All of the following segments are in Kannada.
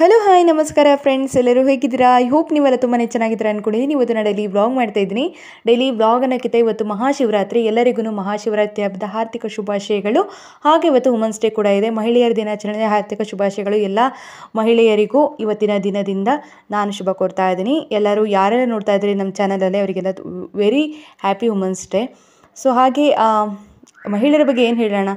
ಹಲೋ ಹಾಯ್ ನಮಸ್ಕಾರ ಫ್ರೆಂಡ್ಸ್, ಎಲ್ಲರೂ ಹೇಗಿದ್ದೀರಾ? ಐ ಹೋಪ್ ನೀವೆಲ್ಲ ತುಂಬಾ ಚೆನ್ನಾಗಿದ್ದೀರಾ ಅಂದ್ಕೊಂಡಿದ್ದೀನಿ. ಇವತ್ತು ನಾನು ಡೈಲಿ ವ್ಲಾಗ್ ಮಾಡ್ತಾ ಇದ್ದೀನಿ. ಡೈಲಿ ವ್ಲಾಗ್ ಅನ್ನೋಕ್ಕಿಂತ ಇವತ್ತು ಮಹಾಶಿವರಾತ್ರಿ, ಎಲ್ಲರಿಗೂ ಮಹಾಶಿವರಾತ್ರಿ ಹಬ್ಬದ ಹಾರ್ದಿಕ ಶುಭಾಶಯಗಳು. ಹಾಗೆ ಇವತ್ತು ವುಮೆನ್ಸ್ ಡೇ ಕೂಡ ಇದೆ. ಮಹಿಳೆಯರ ದಿನಾಚರಣೆ ಹಾರ್ದಿಕ ಶುಭಾಶಯಗಳು ಎಲ್ಲ ಮಹಿಳೆಯರಿಗೂ ಇವತ್ತಿನ ದಿನದಿಂದ ನಾನು ಶುಭ ಕೋರ್ತಾ ಇದ್ದೀನಿ. ಎಲ್ಲರೂ ಯಾರೆಲ್ಲ ನೋಡ್ತಾ ಇದ್ದೀರಿ ನಮ್ಮ ಚಾನಲಲ್ಲಿ ಅವರಿಗೆಲ್ಲ very happy women's day. So ಹಾಗೆ ಮಹಿಳೆಯರ ಬಗ್ಗೆ ಏನು ಹೇಳೋಣ.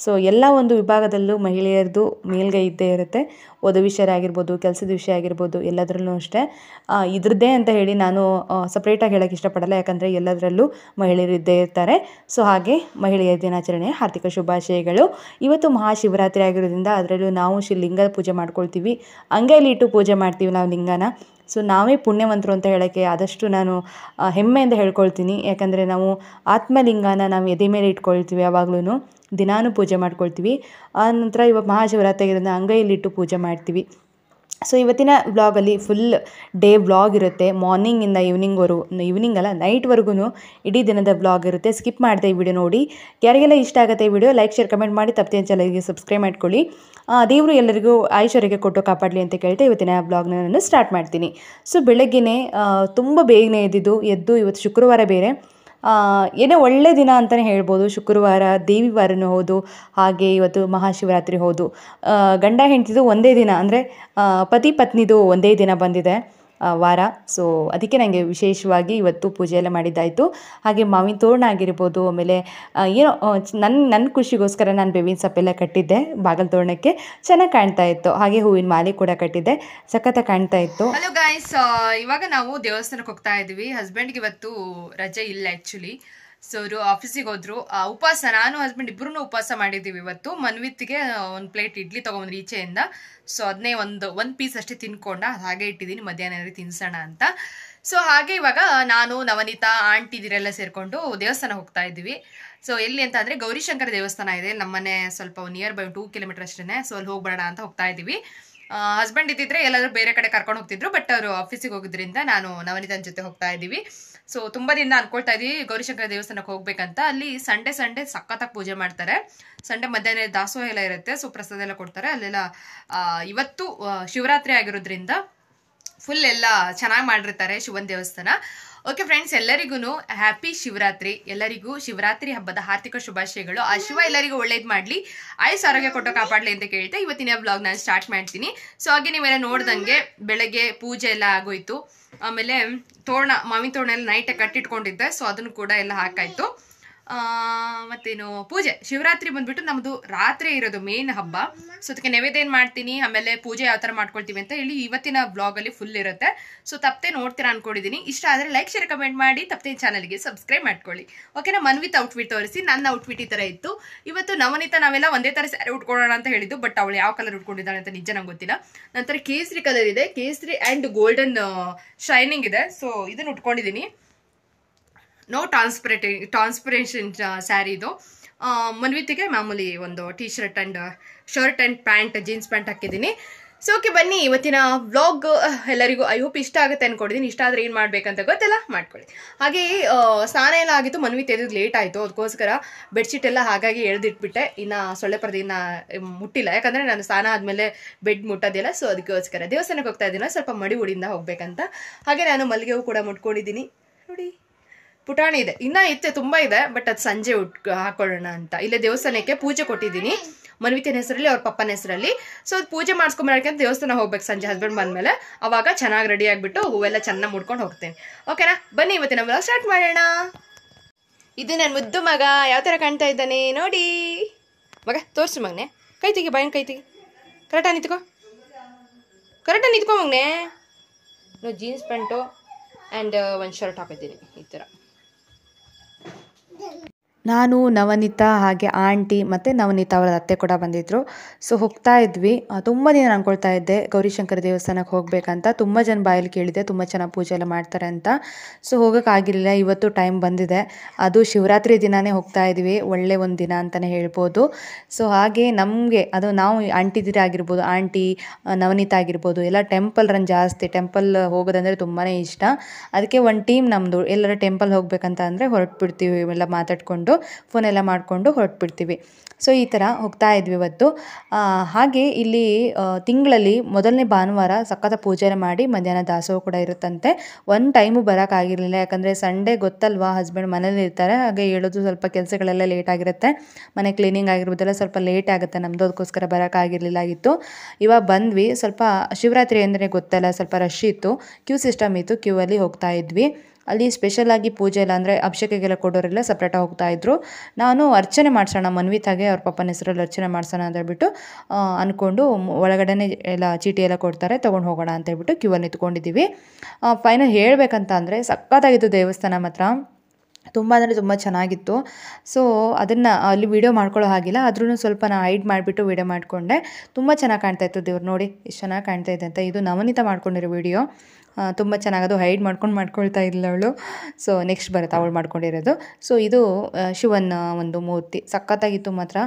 ಸೊ ಎಲ್ಲ ಒಂದು ವಿಭಾಗದಲ್ಲೂ ಮಹಿಳೆಯರದು ಮೇಲ್ಗೈ ಇದ್ದೇ ಇರುತ್ತೆ. ಓದೋ ವಿಷಯ ಆಗಿರ್ಬೋದು, ಕೆಲಸದ ವಿಷಯ ಆಗಿರ್ಬೋದು, ಎಲ್ಲದರಲ್ಲೂ ಅಷ್ಟೇ. ಇದ್ರದ್ದೇ ಅಂತ ಹೇಳಿ ನಾನು ಸಪ್ರೇಟಾಗಿ ಹೇಳೋಕ್ಕೆ ಇಷ್ಟಪಡಲ್ಲ, ಯಾಕಂದರೆ ಎಲ್ಲದರಲ್ಲೂ ಮಹಿಳೆಯರು ಇದ್ದೇ ಇರ್ತಾರೆ. ಸೊ ಹಾಗೆ ಮಹಿಳೆಯರ ದಿನಾಚರಣೆಯ ಹಾರ್ದಿಕ ಶುಭಾಶಯಗಳು. ಇವತ್ತು ಮಹಾಶಿವರಾತ್ರಿ ಆಗಿರೋದ್ರಿಂದ ಅದರಲ್ಲೂ ನಾವು ಲಿಂಗ ಪೂಜೆ ಮಾಡ್ಕೊಳ್ತೀವಿ. ಅಂಗೈಲಿ ಇಟ್ಟು ಪೂಜೆ ಮಾಡ್ತೀವಿ ನಾವು ಲಿಂಗನ. ಸೊ ನಾವೇ ಪುಣ್ಯವಂತರು ಅಂತ ಹೇಳೋಕ್ಕೆ ಆದಷ್ಟು ನಾನು ಹೆಮ್ಮೆಯಿಂದ ಹೇಳ್ಕೊಳ್ತೀನಿ. ಯಾಕಂದರೆ ನಾವು ಆತ್ಮಲಿಂಗನ ನಾವು ಎದೆ ಮೇಲೆ ಇಟ್ಕೊಳ್ತೀವಿ, ಯಾವಾಗಲೂ ದಿನಾನೂ ಪೂಜೆ ಮಾಡ್ಕೊಳ್ತೀವಿ. ಆ ನಂತರ ಇವಾಗ ಮಹಾಶಿವರಾತ್ರಿ ಆಗಿರೋದ್ರಿಂದ ಅಂಗೈಲಿಟ್ಟು ಪೂಜೆ ಮಾಡ್ತೀವಿ. ಸೊ ಇವತ್ತಿನ ವ್ಲಾಗಲ್ಲಿ ಫುಲ್ ಡೇ ವ್ಲಾಗ್ ಇರುತ್ತೆ. ಮಾರ್ನಿಂಗಿಂದ ಈವ್ನಿಂಗ್ ಅಲ್ಲ, ನೈಟ್ವರೆಗೂ ಇಡೀ ದಿನದ ವ್ಲಾಗ್ ಇರುತ್ತೆ. ಸ್ಕಿಪ್ ಮಾಡಿದೆ ಈ ವಿಡಿಯೋ ನೋಡಿ. ಯಾರಿಗೆಲ್ಲ ಇಷ್ಟ ಆಗುತ್ತೆ ಈ ವಿಡಿಯೋ ಲೈಕ್, ಶೇರ್, ಕಮೆಂಟ್ ಮಾಡಿ. ತಪ್ಪದೆ ಚಾನಲ್ಗೆ ಸಬ್ಸ್ಕ್ರೈಬ್ ಮಾಡ್ಕೊಳ್ಳಿ. ದೇವರು ಎಲ್ಲರಿಗೂ ಆಯುಷ್ಯರಿಗೆ ಕೊಟ್ಟು ಕಾಪಾಡಲಿ ಅಂತ ಕೇಳ್ತಾ ಇವತ್ತಿನ ವ್ಲಾಗ್ನ ನಾನು ಸ್ಟಾರ್ಟ್ ಮಾಡ್ತೀನಿ. ಸೊ ಬೆಳಗ್ಗೆನೇ ತುಂಬ ಬೇಗನೆ ಎದ್ದು ಇವತ್ತು ಶುಕ್ರವಾರ ಬೇರೆ, ಏನೋ ಒಳ್ಳೆ ದಿನ ಅಂತಲೇ ಹೇಳ್ಬೋದು. ಶುಕ್ರವಾರ ದೇವಿ ವಾರನೂ ಹೌದು, ಹಾಗೆ ಇವತ್ತು ಮಹಾಶಿವರಾತ್ರಿ ಹೌದು. ಗಂಡ ಹೆಂಡತಿದು ಒಂದೇ ದಿನ, ಅಂದರೆ ಪತಿ ಪತ್ನಿದು ಒಂದೇ ದಿನ ಬಂದಿದೆ ವಾರ. ಸೊ ಅದಕ್ಕೆ ನನಗೆ ವಿಶೇಷವಾಗಿ ಇವತ್ತು ಪೂಜೆ ಎಲ್ಲ ಮಾಡಿದ್ದಾಯಿತು. ಹಾಗೆ ಮಾವಿನ ತೋರಣ ಆಗಿರ್ಬೋದು, ಆಮೇಲೆ ಏನೋ ನನ್ನ ಖುಷಿಗೋಸ್ಕರ ನಾನು ಬೇವಿನ ಸೊಪ್ಪೆಲ್ಲ ಕಟ್ಟಿದ್ದೆ ಬಾಗಲ ತೋರಣಕ್ಕೆ, ಚೆನ್ನಾಗಿ ಕಾಣ್ತಾ ಇತ್ತು. ಹಾಗೆ ಹೂವಿನ ಮಾಲೆ ಕೂಡ ಕಟ್ಟಿದ್ದೆ, ಸಖತ್ತಾಗಿ ಕಾಣ್ತಾ ಇತ್ತು. ಹಲೋ ಗೈಸ್, ಇವಾಗ ನಾವು ದೇವಸ್ಥಾನಕ್ಕೆ ಹೋಗ್ತಾ ಇದೀವಿ. ಹಸ್ಬೆಂಡ್ಗೆ ಇವತ್ತು ರಜೆ ಇಲ್ಲ ಆ್ಯಕ್ಚುಲಿ. ಸೊ ಅವರು ಆಫೀಸಿಗೆ ಹೋದ್ರು. ಉಪವಾಸ, ನಾನು ಹಸ್ಬೆಂಡ್ ಇಬ್ರು ಉಪವಾಸ ಮಾಡಿದ್ದೀವಿ ಇವತ್ತು. ಮನ್ವಿತ್ಗೆ ಒಂದು ಪ್ಲೇಟ್ ಇಡ್ಲಿ ತೊಗೊಂಡ್ರಿ ಈಚೆಯಿಂದ. ಸೊ ಅದನ್ನೇ ಒಂದು ಪೀಸ್ ಅಷ್ಟೇ ತಿನ್ಕೊಂಡ, ಹಾಗೆ ಇಟ್ಟಿದ್ದೀನಿ, ಮಧ್ಯಾಹ್ನ ತಿನ್ಸೋಣ ಅಂತ. ಸೊ ಹಾಗೆ ಇವಾಗ ನಾನು, ನವನೀತಾ, ಆಂಟಿದಿರೆಲ್ಲ ಸೇರಿಕೊಂಡು ದೇವಸ್ಥಾನ ಹೋಗ್ತಾ ಇದ್ದೀವಿ. ಸೊ ಎಲ್ಲಿ ಅಂತ ಅಂದರೆ ಗೌರಿಶಂಕರ ದೇವಸ್ಥಾನ ಇದೆ ನಮ್ಮನೆ ಸ್ವಲ್ಪ ನಿಯರ್ ಬೈ 2 ಕಿಲೋಮೀಟರ್ ಅಷ್ಟೇ. ಸೊ ಅಲ್ಲಿ ಹೋಗ್ಬೇಡ ಅಂತ ಹೋಗ್ತಾ ಇದ್ದೀವಿ. ಹಸ್ಬೆಂಡ್ ಇದ್ದಿದ್ರೆ ಎಲ್ಲಾದ್ರೂ ಬೇರೆ ಕಡೆ ಕರ್ಕೊಂಡು ಹೋಗ್ತಿದ್ರು, ಬಟ್ ಅವರು ಆಫೀಸಿಗೆ ಹೋಗಿದ್ರಿಂದ ನಾನು ನವನೀತನ ಜೊತೆ ಹೋಗ್ತಾ ಇದ್ದೀವಿ. ಸೊ ತುಂಬಾ ದಿನ ಅನ್ಕೊಳ್ತಾ ಇದೀವಿ ಗೌರಿಶಂಕರ ದೇವಸ್ಥಾನಕ್ಕೆ ಹೋಗ್ಬೇಕಂತ. ಅಲ್ಲಿ ಸಂಡೇ ಸಖತ್ತಾಗಿ ಪೂಜೆ ಮಾಡ್ತಾರೆ. ಸಂಡೇ ಮಧ್ಯಾಹ್ನ ದಾಸೋಹ ಎಲ್ಲ ಇರುತ್ತೆ. ಸೊ ಪ್ರಸಾದ ಎಲ್ಲ ಕೊಡ್ತಾರೆ ಅಲ್ಲೆಲ್ಲ. ಇವತ್ತು ಶಿವರಾತ್ರಿ ಆಗಿರೋದ್ರಿಂದ ಫುಲ್ ಎಲ್ಲ ಚೆನ್ನಾಗಿ ಮಾಡಿರ್ತಾರೆ ಶಿವನ್ ದೇವಸ್ಥಾನ. ಓಕೆ ಫ್ರೆಂಡ್ಸ್, ಎಲ್ಲರಿಗೂ ಹ್ಯಾಪಿ ಶಿವರಾತ್ರಿ. ಎಲ್ಲರಿಗೂ ಶಿವರಾತ್ರಿ ಹಬ್ಬದ ಹಾರ್ದಿಕ ಶುಭಾಶಯಗಳು. ಆ ಶಿವ ಎಲ್ಲರಿಗೂ ಒಳ್ಳೇದು ಮಾಡಲಿ, ಆಯುಸ್ ಆರೋಗ್ಯ ಕೊಟ್ಟು ಕಾಪಾಡಲಿ ಅಂತ ಕೇಳ್ತಾ ಇವತ್ತಿನ ವ್ಲಾಗ್ ನಾನು ಸ್ಟಾರ್ಟ್ ಮಾಡ್ತೀನಿ. ಸೊ ಹಾಗೆ ನೀವೆಲ್ಲ ನೋಡ್ದಂಗೆ ಬೆಳಗ್ಗೆ ಪೂಜೆ ಎಲ್ಲ ಆಗೋಯ್ತು. ಆಮೇಲೆ ಮಾವಿನ ತೋರಣ ಎಲ್ಲ ನೈಟೇ ಕಟ್ಟಿಟ್ಕೊಂಡಿದ್ದೆ. ಸೊ ಅದನ್ನು ಕೂಡ ಎಲ್ಲ ಹಾಕಾಯ್ತು. ಮತ್ತೇನು ಪೂಜೆ, ಶಿವರಾತ್ರಿ ಬಂದ್ಬಿಟ್ಟು ನಮ್ದು ರಾತ್ರಿ ಇರೋದು ಮೇನ್ ಹಬ್ಬ. ಸೊ ಅದಕ್ಕೆ ನೈವೇದ್ಯ ಏನ್ ಮಾಡ್ತೀನಿ, ಆಮೇಲೆ ಪೂಜೆ ಯಾವ ತರ ಮಾಡ್ಕೊಳ್ತೀವಿ ಅಂತ ಹೇಳಿ ಇವತ್ತಿನ ಬ್ಲಾಗ್ ಅಲ್ಲಿ ಫುಲ್ ಇರುತ್ತೆ. ಸೊ ತಪ್ಪದೆ ನೋಡ್ತೀರಾ ಅನ್ಕೊಂಡಿದೀನಿ. ಇಷ್ಟ ಆದ್ರೆ ಲೈಕ್, ಶೇರ್, ಕಮೆಂಟ್ ಮಾಡಿ. ತಪ್ಪದೆ ಚಾನಲ್ಗೆ ಸಬ್ಸ್ಕ್ರೈಬ್ ಮಾಡ್ಕೊಳ್ಳಿ. ಓಕೆನಾ? ಮನ್ವಿತ್ ಔಟ್ಫಿಟ್ ತೋರಿಸಿ. ನನ್ನ ಔಟ್ಫಿಟ್ ಈ ತರ ಇತ್ತು. ಇವತ್ತು ನವನೀತಾ ನಾವೆಲ್ಲ ಒಂದೇ ತರ ಸ್ಯಾರಿ ಉಟ್ಕೊಳ್ಳೋಣ ಅಂತ ಹೇಳಿದ್ದು, ಬಟ್ ಅವಳು ಯಾವ ಕಲರ್ ಉಟ್ಕೊಂಡಿದ್ದಾಳೆ ಅಂತ ನಿಜ ನಂಗೆ ಗೊತ್ತಿಲ್ಲ. ನಂತರ ಕೇಸರಿ ಕಲರ್ ಇದೆ, ಕೇಸರಿ ಅಂಡ್ ಗೋಲ್ಡನ್ ಶೈನಿಂಗ್ ಇದೆ. ಸೊ ಇದನ್ನ ಉಟ್ಕೊಂಡಿದ್ದೀನಿ. ನೋ ಟ್ರಾನ್ಸ್ಪರೇಷನ್ ಸ್ಯಾರಿ ಇದು. ಮನ್ವಿತಿಗೆ ಮಾಮೂಲಿ ಒಂದು T shirt and pant, jeans pant ಹಾಕಿದ್ದೀನಿ. ಸೊ ಓಕೆ, ಬನ್ನಿ ಇವತ್ತಿನ ವ್ಲಾಗ್ ಎಲ್ಲರಿಗೂ ಐ ಹೋಪ್ ಇಷ್ಟ ಆಗುತ್ತೆ ಅನ್ಕೊಂಡಿದ್ದೀನಿ. ಇಷ್ಟ ಆದ್ರೆ ಏನು ಮಾಡ್ಬೇಕಂತ ಗೊತ್ತಿಲ್ಲ, ಮಾಡ್ಕೊಳ್ಳಿ. ಹಾಗೆ ಸ್ನಾನ ಎಲ್ಲ ಆಗಿತ್ತು. ಮನ್ವಿತ್ ಎದ್ದು ಲೇಟ್ ಆಯಿತು, ಅದಕ್ಕೋಸ್ಕರ ಬೆಡ್ಶೀಟ್ ಎಲ್ಲ ಹಾಗಾಗಿ ಎಳೆದಿಟ್ಬಿಟ್ಟೆ. ಇನ್ನು ಸೊಳ್ಳೆ ಪರದೆ ಇನ್ನು ಮುಟ್ಟಿಲ್ಲ, ಯಾಕಂದರೆ ನಾನು ಸ್ನಾನ ಆದಮೇಲೆ ಬೆಡ್ ಮುಟ್ಟೋದಿಲ್ಲ. ಸೊ ಅದಕ್ಕೋಸ್ಕರ ದೇವಸ್ಥಾನಕ್ಕೆ ಹೋಗ್ತಾ ಇದ್ದೀನಿ, ಸ್ವಲ್ಪ ಮಡಿ ಉಡಿಂದ ಹೋಗ್ಬೇಕಂತ. ಹಾಗೆ ನಾನು ಮಲ್ಲಿಗೆ ಹೂ ಕೂಡ ಮುಟ್ಕೊಂಡಿದ್ದೀನಿ ನೋಡಿ. ಪುಟಾಣಿ ಇದೆ, ಇನ್ನ ಇತ್ತೆ ತುಂಬಾ ಇದೆ, ಬಟ್ ಅದು ಸಂಜೆ ಹಾಕೊಳ್ಳೋಣ ಅಂತ. ಇಲ್ಲೇ ದೇವಸ್ಥಾನಕ್ಕೆ ಪೂಜೆ ಕೊಟ್ಟಿದ್ದೀನಿ ಮನ್ವಿತಿನ ಹೆಸರಲ್ಲಿ, ಅವ್ರ ಪಪ್ಪನ ಹೆಸರಲ್ಲಿ. ಸೊ ಅದು ಪೂಜೆ ಮಾಡಿಸ್ಕೊಂಬರಕ್ಕೆ ದೇವಸ್ಥಾನ ಹೋಗ್ಬೇಕು ಸಂಜೆ ಹಸ್ಬೆಂಡ್ ಬಂದ್ಮೇಲೆ. ಅವಾಗ ಚೆನ್ನಾಗಿ ರೆಡಿ ಆಗಿಬಿಟ್ಟು ಹೂವೆಲ್ಲ ಚೆನ್ನಾಗಿ ಮುಡ್ಕೊಂಡು ಹೋಗ್ತೇನೆ. ಓಕೆನಾ? ಬನ್ನಿ ಇವತ್ತಿನ ವ್ಲಾಗ್ ಸ್ಟಾರ್ಟ್ ಮಾಡೋಣ. ಇದು ನನ್ನ ಮುದ್ದು ಮಗ ಯಾವ ಥರ ಕಾಣ್ತಾ ಇದ್ದಾನೆ ನೋಡಿ. ಮಗ ತೋರಿಸು ಮಗನೆ, ಕೈ ತೆಗಿ, ಬಾಯಿನ ಕೈ ತೆಗಿ, ಕರೆಕ್ಟಾಗಿ ನಿಂತ್ಕೊ ಮಗನೆ. ಜೀನ್ಸ್ ಪ್ಯಾಂಟು ಆ್ಯಂಡ್ ಒಂದು ಶರ್ಟ್ ಹಾಕಿದ್ದೀನಿ ಈ ಥರ. ನಾನು, ನವನೀತಾ, ಹಾಗೆ ಆಂಟಿ ಮತ್ತು ನವನೀತಾ ಅವರ ಅತ್ತೆ ಕೂಡ ಬಂದಿದ್ದರು. ಸೊ ಹೋಗ್ತಾ ಇದ್ವಿ. ತುಂಬ ದಿನ ಅನ್ಕೊಳ್ತಾ ಇದ್ದೆ ಗೌರಿಶಂಕರ ದೇವಸ್ಥಾನಕ್ಕೆ ಹೋಗಬೇಕಂತ. ತುಂಬ ಜನ ಬಾಯಲ್ಲಿ ಕೇಳಿದೆ, ತುಂಬ ಚೆನ್ನಾಗಿ ಪೂಜೆ ಎಲ್ಲ ಮಾಡ್ತಾರೆ ಅಂತ. ಸೊ ಹೋಗೋಕ್ಕಾಗಿರಲಿಲ್ಲ. ಇವತ್ತು ಟೈಮ್ ಬಂದಿದೆ. ಅದು ಶಿವರಾತ್ರಿ ದಿನವೇ ಹೋಗ್ತಾ ಇದ್ವಿ. ಒಳ್ಳೆ ಒಂದು ದಿನ ಅಂತಲೇ ಹೇಳ್ಬೋದು. ಸೊ ಹಾಗೆ ನಮಗೆ ಅದು ನಾವು ಆಂಟಿದಿರ ಆಗಿರ್ಬೋದು, ಆಂಟಿ ನವನೀತಾ ಆಗಿರ್ಬೋದು, ಎಲ್ಲ ಟೆಂಪಲ್ ರನ್ ಜಾಸ್ತಿ. ಟೆಂಪಲ್ ಹೋಗೋದಂದರೆ ತುಂಬಾ ಇಷ್ಟ. ಅದಕ್ಕೆ ಒಂದು ಟೀಮ್ ನಮ್ಮದು ಎಲ್ಲರ ಟೆಂಪಲ್ ಹೋಗಬೇಕಂತ ಅಂದರೆ ಹೊರಟುಬಿಡ್ತೀವಿ ಎಲ್ಲ ಮಾತಾಡಿಕೊಂಡು. ಅಂದ್ಕೊಂಡು ಫೋನೆಲ್ಲ ಮಾಡಿಕೊಂಡು ಹೊರಟ್ಬಿಡ್ತೀವಿ. ಸೊ ಈ ಥರ ಹೋಗ್ತಾ ಇದ್ವಿ ಇವತ್ತು. ಹಾಗೆ ಇಲ್ಲಿ ತಿಂಗಳಲ್ಲಿ ಮೊದಲನೇ ಭಾನುವಾರ ಸಖತ್ ಪೂಜೆನ ಮಾಡಿ ಮಧ್ಯಾಹ್ನ ದಾಸೋಹ ಕೂಡ ಇರುತ್ತಂತೆ. ಒಂದು ಟೈಮು ಬರೋಕ್ಕಾಗಿರಲಿಲ್ಲ, ಯಾಕಂದರೆ ಸಂಡೇ ಗೊತ್ತಲ್ವಾ, ಹಸ್ಬೆಂಡ್ ಮನೇಲಿ ಇರ್ತಾರೆ, ಹಾಗೆ ಹೇಳೋದು ಸ್ವಲ್ಪ ಕೆಲಸಗಳೆಲ್ಲ ಲೇಟ್ ಆಗಿರುತ್ತೆ, ಮನೆ ಕ್ಲೀನಿಂಗ್ ಆಗಿರ್ಬೋದೆಲ್ಲ ಸ್ವಲ್ಪ ಲೇಟ್ ಆಗುತ್ತೆ ನಮ್ಮದು, ಅದಕ್ಕೋಸ್ಕರ ಬರೋಕ್ಕಾಗಿರಲಿಲ್ಲ ಆಗಿತ್ತು. ಇವಾಗ ಬಂದ್ವಿ. ಸ್ವಲ್ಪ ಶಿವರಾತ್ರಿ ಅಂದರೆ ಗೊತ್ತಲ್ಲ, ಸ್ವಲ್ಪ ರಶ್ ಇತ್ತು, ಕ್ಯೂ ಸಿಸ್ಟಮ್ ಇತ್ತು, ಕ್ಯೂ ಅಲ್ಲಿ ಹೋಗ್ತಾ ಇದ್ವಿ. ಅಲ್ಲಿ ಸ್ಪೆಷಲಾಗಿ ಪೂಜೆ ಎಲ್ಲ ಅಂದರೆ ಅಭಿಷೇಕಕ್ಕೆಲ್ಲ ಕೊಡೋರೆಲ್ಲ ಸಪ್ರೇಟಾಗಿ ಹೋಗ್ತಾಯಿದ್ರು. ನಾನು ಅರ್ಚನೆ ಮಾಡಿಸೋಣ ಮನ್ವಿತಾಗೆ ಅವ್ರ ಪಪ್ಪನ ಹೆಸರಲ್ಲಿ ಅರ್ಚನೆ ಮಾಡಿಸೋಣ ಅಂತ ಹೇಳ್ಬಿಟ್ಟು ಅಂದ್ಕೊಂಡು ಒಳಗಡೆನೇ ಎಲ್ಲ ಚೀಟಿ ಎಲ್ಲ ಕೊಡ್ತಾರೆ, ತೊಗೊಂಡು ಹೋಗೋಣ ಅಂತ ಹೇಳ್ಬಿಟ್ಟು ಕ್ಯೂ ಅಲ್ಲಿ ನಿಂತ್ಕೊಂಡಿದ್ದೀವಿ. ಫೈನಲ್ ಹೇಳಬೇಕಂತ ಅಂದರೆ ಸಖತ್ತಾಗಿತ್ತು ದೇವಸ್ಥಾನ ಮಾತ್ರ, ತುಂಬ ಅಂದರೆ ತುಂಬ ಚೆನ್ನಾಗಿತ್ತು. ಸೊ ಅದನ್ನು ಅಲ್ಲಿ ವೀಡಿಯೋ ಮಾಡ್ಕೊಳ್ಳೋ ಹಾಗಿಲ್ಲ, ಆದ್ರೂ ಸ್ವಲ್ಪ ನಾನು ಹೈಡ್ ಮಾಡಿಬಿಟ್ಟು ವೀಡಿಯೋ ಮಾಡಿಕೊಂಡೆ. ತುಂಬ ಚೆನ್ನಾಗಿ ಕಾಣ್ತಾಯಿತ್ತು ದೇವ್ರು, ನೋಡಿ ಎಷ್ಟು ಚೆನ್ನಾಗಿ ಕಾಣ್ತಾ ಇದೆ ಅಂತ. ಇದು ನವನೀತ ಮಾಡ್ಕೊಂಡಿರೋ ವೀಡಿಯೋ, ತುಂಬ ಚೆನ್ನಾಗದು, ಹೈಡ್ ಮಾಡ್ಕೊಳ್ತಾ ಇಲ್ಲ ಅವಳು. ಸೊ ನೆಕ್ಸ್ಟ್ ಬರುತ್ತೆ ಅವಳು ಮಾಡ್ಕೊಂಡಿರೋದು. ಸೊ ಇದು ಶಿವನ ಒಂದು ಮೂರ್ತಿ ಸಖತ್ತಾಗಿತ್ತು ಮಾತ್ರ.